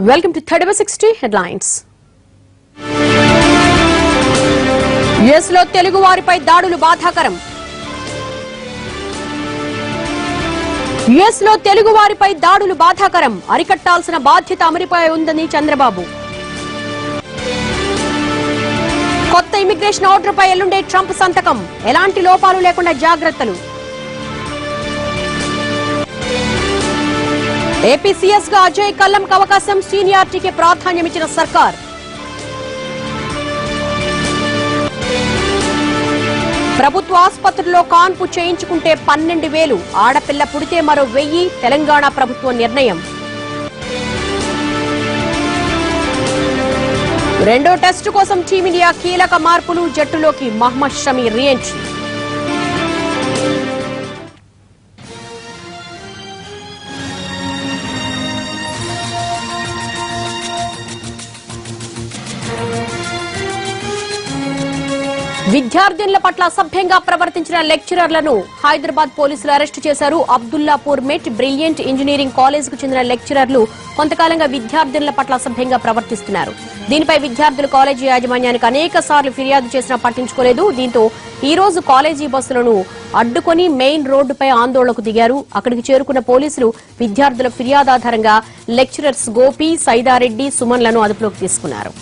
Welcome to 30/60 headlines. US లో తెలుగు వారిపై దాడులు బాధాకరం. US లో తెలుగు వారిపై దాడులు బాధాకరం. అరికట్టాల్సిన బాధ్యత అమరిపై ఉందని చంద్రబాబు. కొత్త ఇమిగ్రేషన్ ఆర్డర్ పై ఎల్లుండే ట్రంప్ సంతకం. ఎలాంటి లోపాలు లేకుండా జాగ్రత్తలు. ఏపీ సీఎస్ గా అజయ్ కల్లంకు అవకాశం. సీనియారిటీకి ప్రాధాన్యమిచ్చిన సర్కార్. ప్రభుత్వ ఆసుపత్రుల్లో కాన్పు చేయించుకుంటే 12,000, ఆడపిల్ల పుడితే మరో 1000 తెలంగాణ ప్రభుత్వం నిర్ణయం. రెండో టెస్టు కోసం టీమిండియా కీలక మార్పులు. జట్టులోకి మహ్మద్ షమి రీఎంట్రీ. విద్యార్థినుల పట్ల అసభ్యంగా ప్రవర్తించిన లెక్చరర్లను హైదరాబాద్ పోలీసులు అరెస్టు చేశారు. అబ్దుల్లాపూర్ మెట్ బ్రిలియంట్ ఇంజనీరింగ్ కాలేజ్ కు చెందిన లెక్చరర్లు కొంతకాలంగా విద్యార్థినుల పట్ల అసభ్యంగా ప్రవర్తిస్తున్నారు. దీనిపై విద్యార్థులు కాలేజీ యాజమాన్యానికి అనేక సార్లు ఫిర్యాదు చేసినా పట్టించుకోలేదు. దీంతో ఈ రోజు కాలేజీ బస్సులను అడ్డుకొని మెయిన్ రోడ్డుపై ఆందోళనకు దిగారు. అక్కడికి చేరుకున్న పోలీసులు విద్యార్థుల ఫిర్యాదు ఆధారంగా లెక్చరర్స్ గోపి, సైదారెడ్డి, సుమన్లను అదుపులోకి తీసుకున్నారు.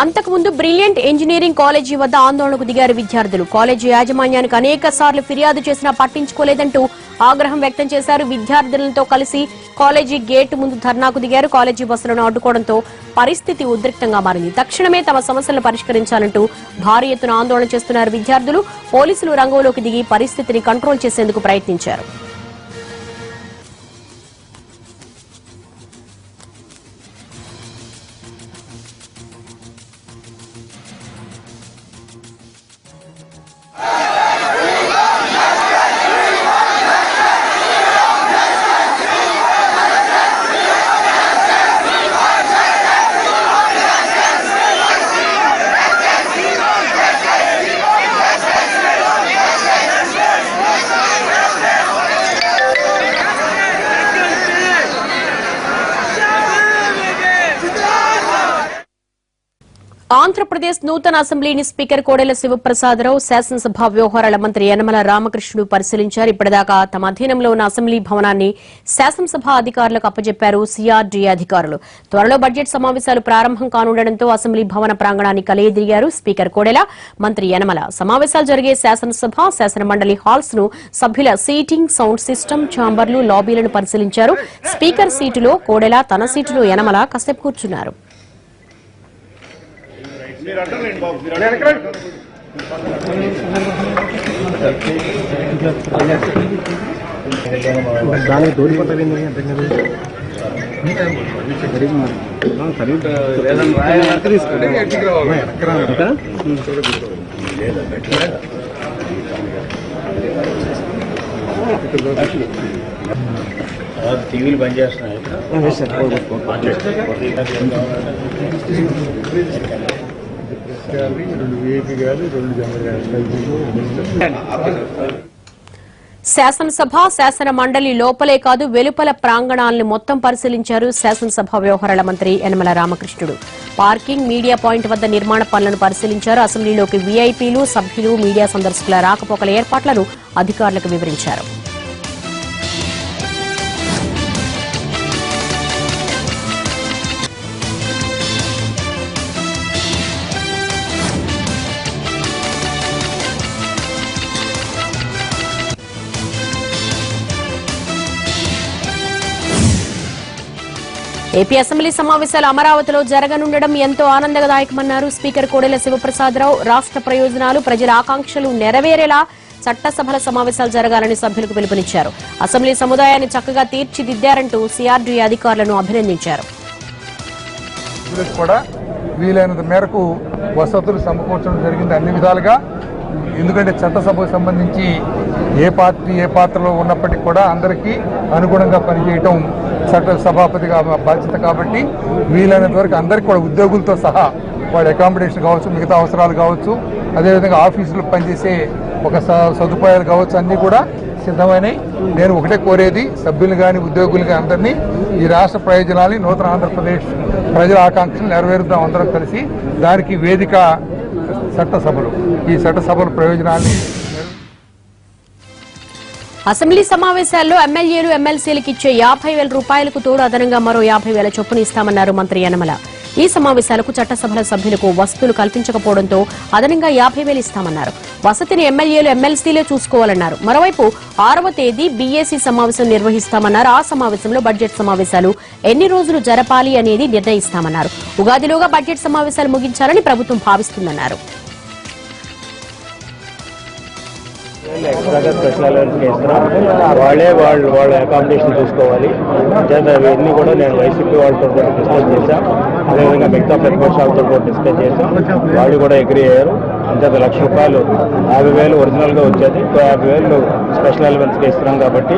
అంతకుముందు బ్రిలియంట్ ఇంజనీరింగ్ కాలేజీ వద్ద ఆందోళనకు దిగారు విద్యార్థులు. కాలేజీ యాజమాన్యానికి అనేక సార్లు ఫిర్యాదు చేసినా పట్టించుకోలేదంటూ ఆగ్రహం వ్యక్తం చేశారు. విద్యార్థులతో కలిసి కాలేజీ గేటు ముందు ధర్నాకు దిగారు. కాలేజీ బస్సులను అడ్డుకోవడంతో పరిస్థితి ఉద్రిక్తంగా మారింది. తక్షణమే తమ సమస్యలను పరిష్కరించాలంటూ భారీ ఎత్తున ఆందోళన చేస్తున్నారు విద్యార్థులు. పోలీసులు రంగంలోకి దిగి పరిస్థితిని కంట్రోల్ చేసేందుకు ప్రయత్నించారు. ఆంధ్రప్రదేశ్ నూతన అసెంబ్లీని స్పీకర్ కోడెల శివప్రసాదరావు, శాసనసభ వ్యవహారాల మంత్రి యనమల రామకృష్ణుడు పరిశీలించారు. ఇప్పటిదాకా తమ అధీనంలో ఉన్న అసెంబ్లీ భవనాన్ని శాసనసభ అధికారులకు అప్పజెప్పారు సిఆర్డీఏ అధికారులు. త్వరలో బడ్జెట్ సమావేశాలు ప్రారంభం కానుండటంతో అసెంబ్లీ భవన ప్రాంగణాన్ని కలియదిరిగారు స్పీకర్ కోడెల, మంత్రి యనమల. సమావేశాలు జరిగే శాసనసభ, శాసనమండలి హాల్స్ ను సభ్యుల సీటింగ్, సౌండ్ సిస్టమ్, ఛాంబర్లు, లాబీలను పరిశీలించారు. స్పీకర్ సీటులో కోడెల, తన సీటులో యనమల కాసేపు కూర్చున్నారు. టీవీలు బంద్ చేస్తున్నాయి. శాసనసభ, శాసన మండలి లోపలే కాదు వెలుపల ప్రాంగణాలను మొత్తం పరిశీలించారు శాసనసభ వ్యవహారాల మంత్రి Yanamala Ramakrishnudu. Parking, media point వద్ద నిర్మాణ పనులను పరిశీలించారు. అసెంబ్లీలోకి వీఐపీలు, సభ్యులు, మీడియా సందర్శకుల రాకపోకల ఏర్పాట్లను అధికారులకు వివరించారు. ఏపీ అసెంబ్లీ సమావేశాలు అమరావతిలో జరగనుండడం ఎంతో ఆనందదాయకమన్నారు స్పీకర్ కోడెల శివప్రసాదరావు. రాష్ట్ర ప్రయోజనాలు, ప్రజల ఆకాంక్షలు నెరవేరేలా చట్టసభల సమావేశాలు జరగాలని సభ్యులకు పిలుపునిచ్చారు. అసెంబ్లీ సముదాయాన్ని చక్కగా తీర్చిదిద్దారంటూ సిఆర్డీఏ అధికారులను అభినందించారు. వీలైనంత మేరకు వసతులు సమకూర్చడం జరిగింది అన్ని విధాలుగా. ఎందుకంటే చట్టసభకు సంబంధించి ఏ పార్టీ ఏ పాత్రలో ఉన్నప్పటికీ కూడా అందరికీ అనుగుణంగా పనిచేయటం చట్ట సభాపతిగా బాధ్యత కాబట్టి వీలైనంత వరకు అందరికీ కూడా ఉద్యోగులతో సహా వాడి అకామిడేషన్ కావచ్చు, మిగతా అవసరాలు కావచ్చు, అదేవిధంగా ఆఫీసులో పనిచేసే ఒక సదుపాయాలు కావచ్చు, అన్నీ కూడా సిద్ధమైనవి. నేను ఒకటే కోరేది సభ్యులు కానీ ఉద్యోగులు కానీ అందరినీ ఈ రాష్ట్ర ప్రయోజనాలు, నూతన ఆంధ్రప్రదేశ్ ప్రజల ఆకాంక్షలు నెరవేరుద్దాం అందరం కలిసి. దానికి వేదిక చట్టసభలు. ఈ చట్టసభల ప్రయోజనాన్ని అసెంబ్లీ సమావేశాల్లో ఎమ్మెల్యేలు ఎమ్మెల్సీలకు ఇచ్చే 50,000 రూపాయలకు తోడు అదనంగా మరో 50,000 చొప్పున ఇస్తామన్నారు మంత్రి యనమల. ఈ సమావేశాలకు చట్టసభల సభ్యులకు వసతులు కల్పించకపోవడంతో అదనంగా 50,000 ఇస్తామన్నారు. వసతిని ఎమ్మెల్యేలు ఎమ్మెల్సీలే చూసుకోవాలన్నారు. మరోవైపు 6వ తేదీ బీఏసీ సమావేశం నిర్వహిస్తామన్నారు. ఆ సమావేశంలో బడ్జెట్ సమావేశాలు ఎన్ని రోజులు జరపాలి అనేది నిర్ణయిస్తామన్నారు. ఉగాదిలోగా బడ్జెట్ సమావేశాలు ముగించాలని ప్రభుత్వం భావిస్తుందన్నారు. ఎక్స్ట్రాగా స్పెషల్ అలవెన్స్కి ఇస్తున్నాం. వాళ్ళ అకామిడేషన్ చూసుకోవాలి. ఇవన్నీ కూడా నేను వైసీపీ వాళ్ళతో కూడా డిస్కస్ చేశాం. అదేవిధంగా మిగతా ప్రతిపక్షాలతో కూడా డిస్కస్ చేశాం. వాళ్ళు కూడా అగ్రీ అయ్యారు. అంతే ₹1,00,000 50,000 ఒరిజినల్గా వచ్చేది, ఇంకో 50,000 స్పెషల్ అలవెన్స్కి ఇస్తున్నాం. కాబట్టి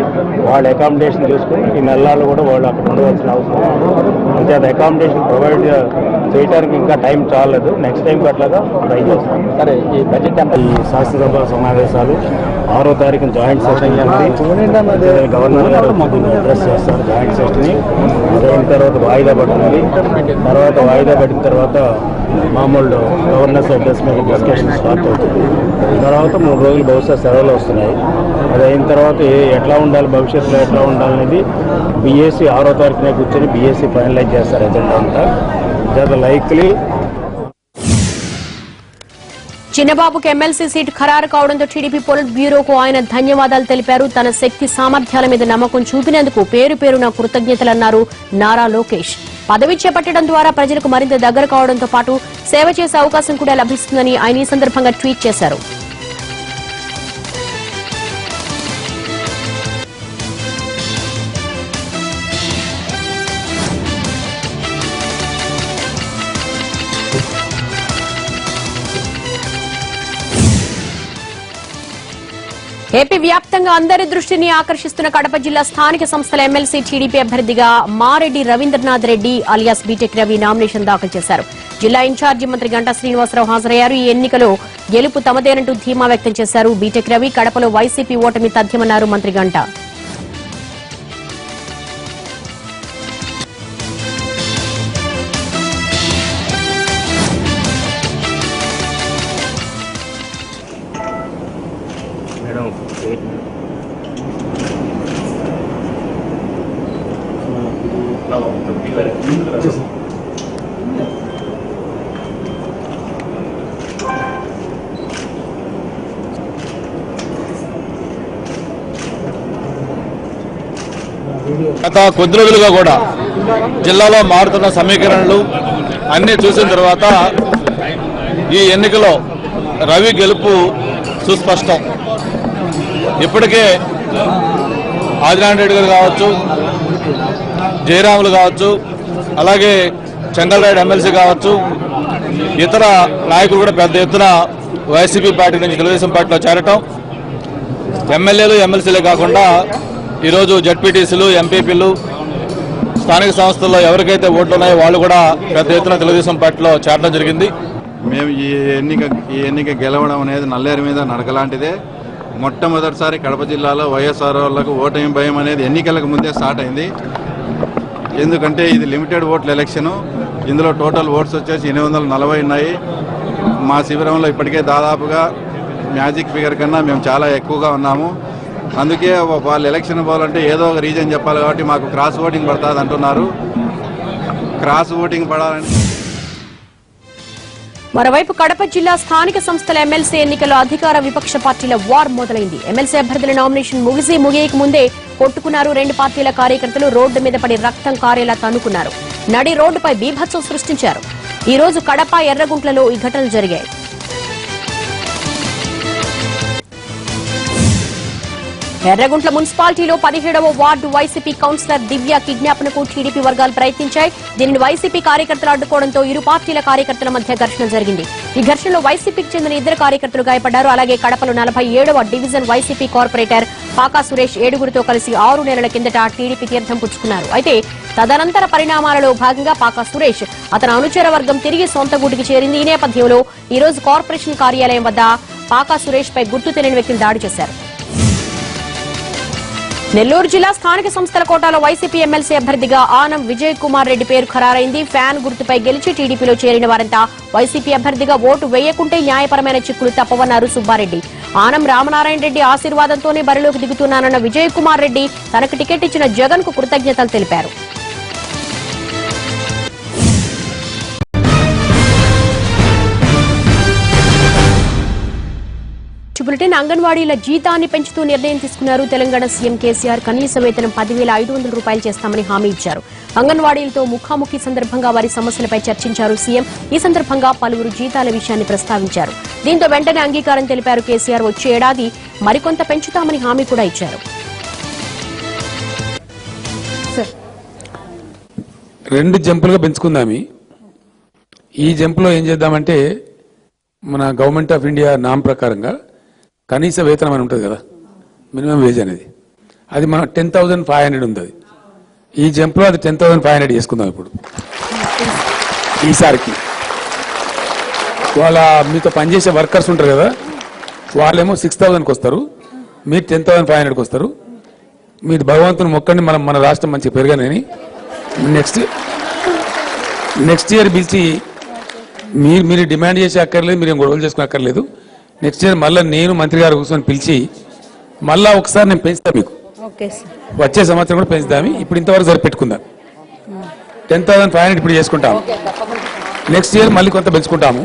వాళ్ళ అకామిడేషన్ చూసుకుని ఈ నెలల్లో కూడా వాళ్ళు అక్కడ ఉండవలసిన అవసరం. అంతే అకామిడేషన్ ప్రొవైడ్ చేయడానికి ఇంకా టైం చాలలేదు. నెక్స్ట్ టైం అట్లాగా ట్రై చేస్తాం. సరే, ఈ బడ్జెట్ ఈ శాసనసభ సమావేశాలు 6వ తారీఖున జాయింట్ సెషన్ గవర్నర్ గారు అడ్రస్ చేస్తారు. జాయింట్ సెషన్ అయిన తర్వాత వాయిదా పడుతుంది. తర్వాత వాయిదా పడిన తర్వాత మామూలు గవర్నర్స్ అడ్రస్ మీద డిస్కషన్ స్టార్ట్ అవుతుంది. తర్వాత 3 రోజులు బహుశా సెలవులు వస్తున్నాయి. అది అయిన తర్వాత ఎట్లా ఉండాలి, భవిష్యత్తులో ఎట్లా ఉండాలనేది బీఏసీ 6వ తారీఖున కూర్చొని బీఏసీ ఫైనలైజ్ చేస్తారు ఎజెండా అంతా. లైక్లీ చిన్నబాబుకు ఎమ్మెల్సీ సీటు ఖరారు కావడంతో టీడీపీ పొలిట్ బ్యూరోకు ఆయన ధన్యవాదాలు తెలిపారు. తన శక్తి సామర్థ్యాల మీద నమ్మకం చూపినందుకు పేరున కృతజ్ఞతలన్నారు నారా లోకేష్. పదవి చేపట్టడం ద్వారా ప్రజలకు మరింత దగ్గర కావడంతో పాటు సేవ చేసే అవకాశం కూడా లభిస్తుందని ఆయన ఈ సందర్భంగా ట్వీట్ చేశారు. ఏపీ వ్యాప్తంగా అందరి దృష్టిని ఆకర్షిస్తున్న కడప జిల్లా స్థానిక సంస్థల ఎమ్మెల్సీ టీడీపీ అభ్యర్థిగా Mareddy Ravindranath Reddy alias B Tech Ravi nomination దాఖలు చేశారు. జిల్లా ఇన్ఛార్జి మంత్రి గంటా శ్రీనివాసరావు హాజరయ్యారు. ఈ ఎన్నికలో గెలుపు తమదేనంటూ ధీమా వ్యక్తం చేశారు. బీటెక్ రవి కడపలో వైసీపీ ఓటమి తథ్యమన్నారు మంత్రి గంటా. గత కొద్ది రోజులుగా కూడా జిల్లాలో మారుతున్న సమీకరణలు అన్నీ చూసిన తర్వాత ఈ ఎన్నికలో రవి గెలుపు సుస్పష్టం. ఇప్పటికే ఆదినారాయణ రెడ్డి గారు కావచ్చు, జయరాములు కావచ్చు, అలాగే చెంగల్రాయుడు ఎమ్మెల్సీ కావచ్చు, ఇతర నాయకులు కూడా పెద్ద ఎత్తున వైసీపీ పార్టీ నుంచి తెలుగుదేశం పార్టీలో చేరటం, ఎమ్మెల్యేలు ఎమ్మెల్సీలే కాకుండా ఈరోజు జడ్పీటీసీలు, ఎంపీపీలు, స్థానిక సంస్థల్లో ఎవరికైతే ఓట్లు ఉన్నాయో వాళ్ళు కూడా పెద్ద ఎత్తున తెలుగుదేశం పార్టీలో చేరడం జరిగింది. మేము ఈ ఎన్నిక గెలవడం అనేది నల్లేరు మీద నడకలాంటిదే. మొట్టమొదటిసారి కడప జిల్లాలో వైఎస్ఆర్ వాళ్ళకు ఓటమి భయం అనేది ఎన్నికలకు ముందే స్టార్ట్ అయింది. ఎందుకంటే ఇది లిమిటెడ్ ఓట్ల ఎలక్షను. ఇందులో టోటల్ ఓట్స్ వచ్చేసి 840 ఉన్నాయి. మా శిబిరంలో ఇప్పటికే దాదాపుగా మ్యాజిక్ ఫిగర్ కన్నా మేము చాలా ఎక్కువగా ఉన్నాము. అందుకే వాళ్ళు ఎలక్షన్ పోవాలంటే ఏదో ఒక రీజన్ చెప్పాలి. కాబట్టి మాకు క్రాస్ ఓటింగ్ పడుతుంది అంటున్నారు. క్రాస్ ఓటింగ్ పడాలని. మరోవైపు కడప జిల్లా స్థానిక సంస్థల ఎమ్మెల్సీ ఎన్నికల్లో అధికార విపక్ష పార్టీల వార్ మొదలైంది. ఎమ్మెల్సీ అభ్యర్థుల నామినేషన్ ముగియక ముందే కొట్టుకున్నారు. 2 పార్టీల కార్యకర్తలు రోడ్డు మీద పడి రక్తం కారేలా తన్నుకున్నారు. నడి రోడ్డుపై బీభత్సం సృష్టించారు. ఈ రోజు కడప, ఎర్రగుంట్లలో ఈ ఘటనలు జరిగాయి. ఎర్రగుంట్ల మున్సిపాలిటీలో 17వ వార్డు వైసీపీ కౌన్సిలర్ దివ్య కిడ్నాప్నకు టీడీపీ వర్గాలు ప్రయత్నించాయి. దీనిని వైసీపీ కార్యకర్తలు అడ్డుకోవడంతో ఇరు పార్టీల కార్యకర్తల మధ్య ఘర్షణ జరిగింది. ఈ ఘర్షణలో వైసీపీకి చెందిన 2 కార్యకర్తలు గాయపడ్డారు. అలాగే కడపలో 47వ division YCP corporator pak Suresh 7గురితో కలిసి 6 నెలల కిందట టీడీపీ తీర్థం పుచ్చుకున్నారు. అయితే తదనంతర పరిణామాలలో భాగంగా పాకా సురేష్ అతని అనుచర వర్గం తిరిగి సొంత గూటికి చేరింది. ఈ నేపథ్యంలో ఈ రోజు కార్పొరేషన్ కార్యాలయం వద్ద పాకా సురేష్ పై గుర్తు తెలియని వ్యక్తులు దాడి చేశారు. నెల్లూరు జిల్లా స్థానిక సంస్థల కోటాలో వైసీపీ ఎమ్మెల్సీ అభ్యర్థిగా ఆనం విజయ్ కుమార్ రెడ్డి పేరు ఖరారైంది. ఫ్యాన్ గుర్తుపై గెలిచి టీడీపీలో చేరిన వారంతా వైసీపీ అభ్యర్థిగా ఓటు వేయకుంటే న్యాయపరమైన చిక్కులు తప్పవన్నారు సుబ్బారెడ్డి. ఆనం రామనారాయణ రెడ్డి ఆశీర్వాదంతోనే బరిలోకి దిగుతున్నానన్న విజయ్ కుమార్ రెడ్డి తనకు టికెట్ ఇచ్చిన జగన్ కు కృతజ్ఞతలు తెలిపారు. బులెటిన్ అంగన్వాడీల జీతాన్ని పెంచుతూ నిర్ణయం తీసుకున్నారు. తెలంగాణ సీఎం కేసీఆర్ కనీస వేతనం 10,500 రూపాయలు చేస్తామని హామీ ఇచ్చారు. అంగన్వాడీలతో ముఖాముఖి సందర్భంగా వారి సమస్యలపై చర్చించారు సీఎం. ఈ సందర్భంగా పలువురు జీతాల విషయాన్ని ప్రస్తావించారు. దీంతో వెంటనే అంగీకారం తెలిపారు కేసీఆర్. వచ్చే ఏడాది మరికొంత పెంచుతామని హామీ కూడా ఇచ్చారు. 2 జంపులుగా పెంచుకుందామి. ఈ జంపులో ఏం చేద్దామంటే మన గవర్నమెంట్ ఆఫ్ ఇండియా నామ్ ప్రకారంగా కనీస వేతనం అని ఉంటుంది కదా, మినిమం వేజ్ అనేది, అది మన 10,500 ఉంది. అది ఈ జంప్లో అది 10,500 చేసుకుందాం. ఇప్పుడు ఈసారికి వాళ్ళ మీతో పనిచేసే వర్కర్స్ ఉంటారు కదా, వాళ్ళేమో 6,000కి వస్తారు, మీరు 10,500కి వస్తారు. మీరు భగవంతుని మొక్కండి మన రాష్ట్రం మంచిగా పెరగనని. నెక్స్ట్ ఇయర్ పిలిచి మీరు డిమాండ్ చేసే అక్కర్లేదు, మీరు గొడవలు చేసుకునే అక్కర్లేదు. నెక్స్ట్ ఇయర్ మళ్ళీ నేను మంత్రి గారు కూర్చొని పిలిచి మళ్ళా ఒకసారి నేను పెంచుతాను మీకు. వచ్చే సంవత్సరం కూడా పెంచుదామి. ఇప్పుడు ఇంతవరకు సరిపెట్టుకుందాం. 10,500 ఇప్పుడు చేసుకుంటాము. నెక్స్ట్ ఇయర్ మళ్ళీ కొంత పెంచుకుంటాము.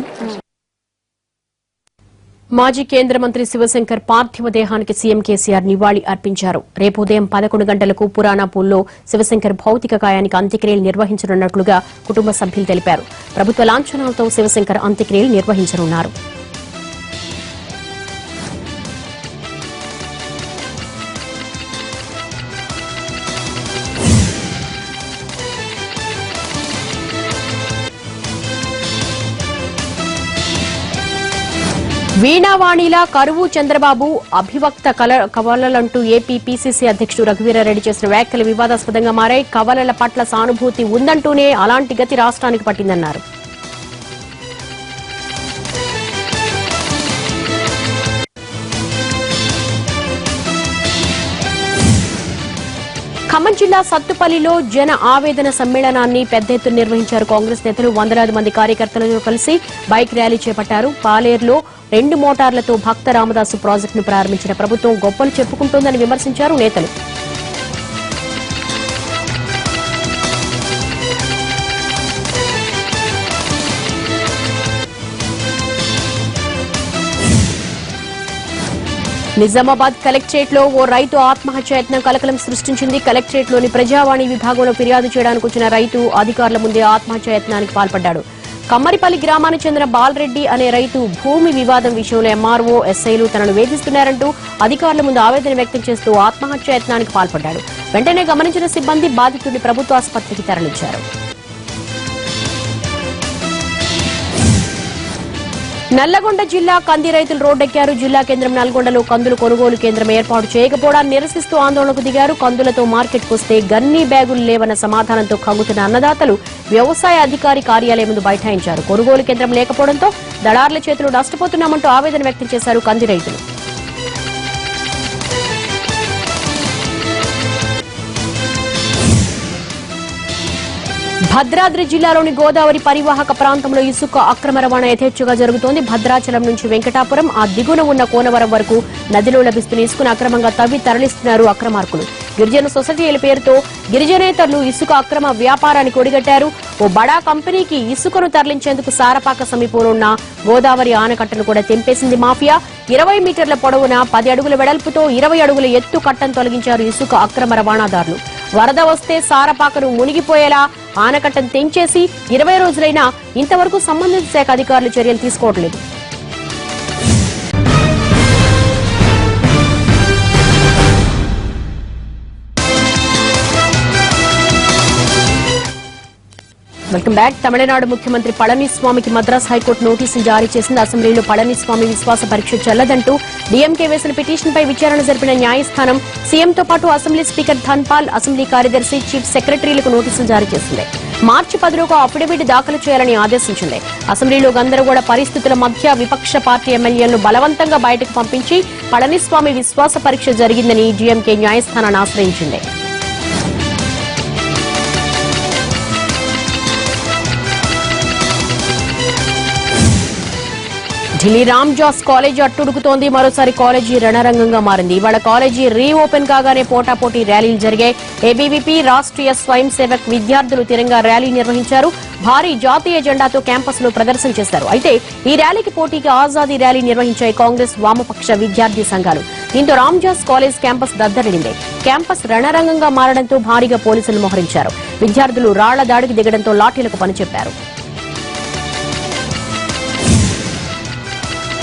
మాజీ కేంద్ర మంత్రి శివశంకర్ పార్థివ దేహానికి సీఎం కేసీఆర్ నివాళి అర్పించారు. రేపు ఉదయం 11 గంటలకు పురాణాపూల్లో శివశంకర్ భౌతిక కాయానికి అంత్యక్రియలు నిర్వహించనున్నట్లుగా కుటుంబ సభ్యులు తెలిపారు. ప్రభుత్వ లాంఛనాలతో శివశంకర్ అంత్యక్రియలు నిర్వహించనున్నారు. వీణావాణిలా కరువు చంద్రబాబు అభివక్త కవలలంటూ ఏపీ పీసీసీ అధ్యక్షుడు రఘువీరారెడ్డి చేసిన వ్యాఖ్యలు వివాదాస్పదంగా మారాయి. కవలల పట్ల సానుభూతి ఉందంటూనే అలాంటి గతి రాష్ట్రానికి పట్టిందన్నారు. ఖమ్మం జిల్లా సత్తుపల్లిలో జన ఆవేదన సమ్మేళనాన్ని పెద్ద ఎత్తున నిర్వహించారు. కాంగ్రెస్ నేతలు 100 మంది కార్యకర్తలతో కలిసి బైక్ ర్యాలీ చేపట్టారు. పాలేరులో 2 మోటార్లతో భక్త రామదాసు ప్రాజెక్టును ప్రారంభించిన ప్రభుత్వం గొప్పలు చెప్పుకుంటోందని విమర్శించారు నేతలు. నిజామాబాద్ కలెక్టరేట్ లో ఓ రైతు ఆత్మహత్య యత్నం కలకలం సృష్టించింది. కలెక్టరేట్ లోని ప్రజావాణి విభాగంలో ఫిర్యాదు చేయడానికి వచ్చిన రైతు అధికారుల ముందే ఆత్మహత్య యత్నానికి పాల్పడ్డాడు. కమ్మరిపల్లి గ్రామానికి చెందిన బాలరెడ్డి అనే రైతు భూమి వివాదం విషయంలో ఎంఆర్ఓ ఎస్ఐలు తనను వేధిస్తున్నారంటూ అధికారుల ముందు ఆవేదన వ్యక్తం చేస్తూ ఆత్మహత్య యత్నానికి పాల్పడ్డాడు. వెంటనే గమనించిన సిబ్బంది బాధితుడిని ప్రభుత్వ ఆసుపత్రికి తరలించారు. నల్లగొండ జిల్లా కంది రైతులు రోడ్డెక్కారు. జిల్లా కేంద్రం నల్గొండలో కందుల కొనుగోలు కేంద్రం ఏర్పాటు చేయకపోవడాన్ని నిరసిస్తూ ఆందోళనకు దిగారు. కందులతో మార్కెట్కు వస్తే గన్నీ బ్యాగులు లేవన్న సమాధానంతో కంగుతున్న అన్నదాతలు వ్యవసాయ అధికారి కార్యాలయం ముందు బైఠాయించారు. కొనుగోలు కేంద్రం లేకపోవడంతో దళారుల చేతులు నష్టపోతున్నామంటూ ఆవేదన వ్యక్తం చేశారు కంది రైతులు. భద్రాద్రి జిల్లాలోని గోదావరి పరివాహక ప్రాంతంలో ఇసుక అక్రమ రవాణా యథేచ్ఛగా జరుగుతోంది. భద్రాచలం నుంచి వెంకటాపురం, ఆ దిగున ఉన్న కోనవరం వరకు నదిలో లభిస్తున్న ఇసుకను అక్రమంగా తవ్వి తరలిస్తున్నారు అక్రమార్కులు. గిరిజన సొసైటీల పేరుతో గిరిజనేతరులు ఇసుక అక్రమ వ్యాపారానికి ఒడిగట్టారు. ఓ బడా కంపెనీకి ఇసుకను తరలించేందుకు సారపాక సమీపంలో ఉన్న గోదావరి ఆనకట్టను కూడా తెంపేసింది మాఫియా. 20 మీటర్ల పొడవున 10 అడుగుల వెడల్పుతో 20 అడుగుల ఎత్తు కట్టను తొలగించారు ఇసుక అక్రమ రవాణాదారులు. వరద వస్తే సారపాకను మునిగిపోయేలా ఆనకట్టను తెంచేసి 20 రోజులైనా ఇంతవరకు సంబంధిత శాఖ అధికారులు చర్యలు తీసుకోవట్లేదు. Welcome back. తమిళనాడు ముఖ్యమంత్రి పళనిస్వామికి మద్రాస్ హైకోర్టు నోటీసులు జారీ చేసింది. అసెంబ్లీలో పళనిస్వామి విశ్వాస పరీక్ష చెల్లదంటూ డీఎంకే వేసిన పిటిషన్పై విచారణ జరిపిన న్యాయస్థానం సీఎంతో పాటు అసెంబ్లీ స్పీకర్ ధన్పాల్, అసెంబ్లీ కార్యదర్శి, చీఫ్ సెక్రటరీలకు నోటీసులు జారీ చేసింది. మార్చి 10లోగా అఫిడవిట్ దాఖలు చేయాలని ఆదేశించింది. అసెంబ్లీలో గందరగోళ పరిస్థితుల మధ్య విపక్ష పార్టీ ఎమ్మెల్యేలను బలవంతంగా బయటకు పంపించి పళనిస్వామి విశ్వాస పరీక్ష జరిగిందని డీఎంకే న్యాయస్థానాన్ని ఆశ్రయించింది. ఢిల్లీ రామ్జాస్ కాలేజీ అట్టుడుకుతోంది. మరోసారి కాలేజీ రణరంగంగా మారింది. ఇవాళ కాలేజీ రీఓపెన్ కాగానే పోటాపోటీ ర్యాలీలు జరిగాయి. ఏబీవీపీ రాష్ట్రీయ స్వయం సేవక్ విద్యార్థులు తిరంగా ర్యాలీ నిర్వహించారు. భారీ జాతీయ జెండాతో క్యాంపస్ లో ప్రదర్శన చేశారు. అయితే ఈ ర్యాలీకి పోటీకి ఆజాదీ ర్యాలీ నిర్వహించాయి కాంగ్రెస్, వామపక్ష విద్యార్థి సంఘాలు. దీంతో రామ్జాస్ కాలేజ్ క్యాంపస్ దద్దరిల్లింది. క్యాంపస్ రణరంగంగా మారడంతో భారీగా పోలీసులు మోహరించారు. విద్యార్థులు రాళ్ల దాడికి దిగడంతో లాఠీలకు పనిచెప్పారు.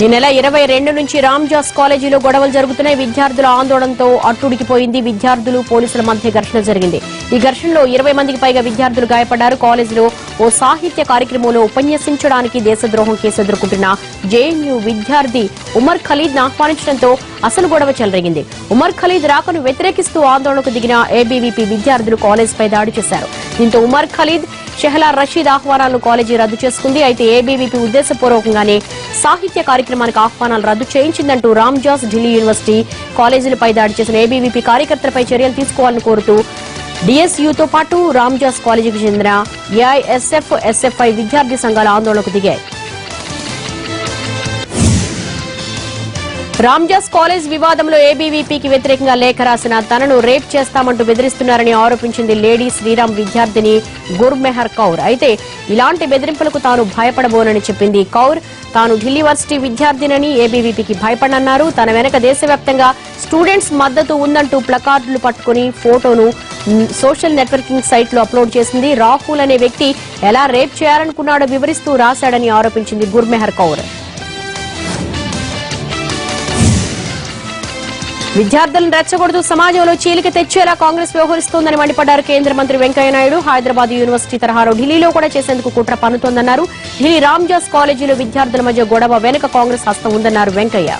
ఈ నెల 22 నుంచి రామ్జాస్ కాలేజీలో గొడవలు జరుగుతున్నాయి. విద్యార్థుల ఆందోళనతో అట్టుడికిపోయింది. విద్యార్థులు పోలీసుల మధ్య ఘర్షణ జరిగింది. ఈ ఘర్షణలో 20 మందికి పైగా విద్యార్థులు గాయపడ్డారు. కాలేజీలో ఓ సాహిత్య కార్యక్రమంలో ఉపన్యసించడానికి దేశద్రోహం కేసు ఎదుర్కొంటున్న జేఎన్యూ విద్యార్థి ఉమర్ ఖలీద్ ను ఆహ్వానించడంతో అసలు గొడవ చెలరేగింది. ఉమర్ ఖలీద్ రాకను వ్యతిరేకిస్తూ ఆందోళనకు దిగిన ఏబీవీపీ విద్యార్థులు కాలేజీపై దాడి చేశారు. దీంతో ఉమర్ ఖలీద్, షెహలా రషీద్ ఆహ్వానాలను కాలేజీ రద్దు చేసుకుంది. అయితే ఏబీవీపీ ఉద్దేశపూర్వకంగానే సాహిత్య కార్యక్రమానికి ఆహ్వానాలు రద్దు చేయించిందంటూ రామ్జాస్, ఢిల్లీ యూనివర్సిటీ కాలేజీలపై దాడి చేసిన ఏబీవీపీ కార్యకర్తలపై చర్యలు తీసుకోవాలని కోరుతూ డీఎస్యూతో పాటు రామ్జాస్ కాలేజీకి చెందిన ఏఐఎస్ఎఫ్, ఎస్ఎఫ్ఐ విద్యార్థి సంఘాల ఆందోళనకు దిగాయి. రామ్జాస్ కాలేజ్ వివాదంలో ఏబీవీపీకి వ్యతిరేకంగా లేఖ రాసిన తనను రేప్ చేస్తామంటూ బెదిరిస్తున్నారని ఆరోపించింది లేడీ శ్రీరామ్ విద్యార్థిని గుర్మెహర్ కౌర్. అయితే ఇలాంటి బెదిరింపులకు తాను భయపడబోనని చెప్పింది కౌర్. తాను ఢిల్లీ యూనివర్సిటీ విద్యార్థినని, ఏబీవీపీకి భయపడనన్నారు. తన వెనక దేశవ్యాప్తంగా స్టూడెంట్స్ మద్దతు ఉందంటూ ప్లకార్డులు పట్టుకుని ఫోటోను సోషల్ నెట్వర్కింగ్ సైట్ లో అప్లోడ్ చేసింది. రాహుల్ అనే వ్యక్తి ఎలా రేప్ చేయాలనుకున్నాడో వివరిస్తూ రాశాడని ఆరోపించింది గుర్మెహర్ కౌర్. విద్యార్థులను రెచ్చగొడుతూ సమాజంలో చీలిక తెచ్చేలా కాంగ్రెస్ వ్యవహరిస్తోందని మండిపడ్డారు కేంద్ర మంత్రి వెంకయ్యనాయుడు. హైదరాబాద్ యూనివర్సిటీ తరహాలో ఢిల్లీలో కూడా చేసేందుకు కుట్ర పన్నుతోందన్నారు. ఢిల్లీ రామ్జాస్ కాలేజీలో విద్యార్థుల మధ్య గొడవ వెనుక కాంగ్రెస్ హస్తం ఉందన్నారు వెంకయ్య.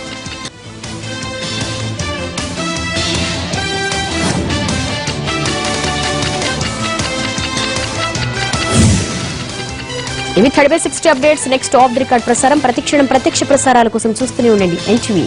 ఇవి 30/60 updates. Next of the record ప్రసారం. ప్రతిక్షణం ప్రత్యక్ష ప్రసారాల కోసం చూస్తూనే ఉండండి NTV.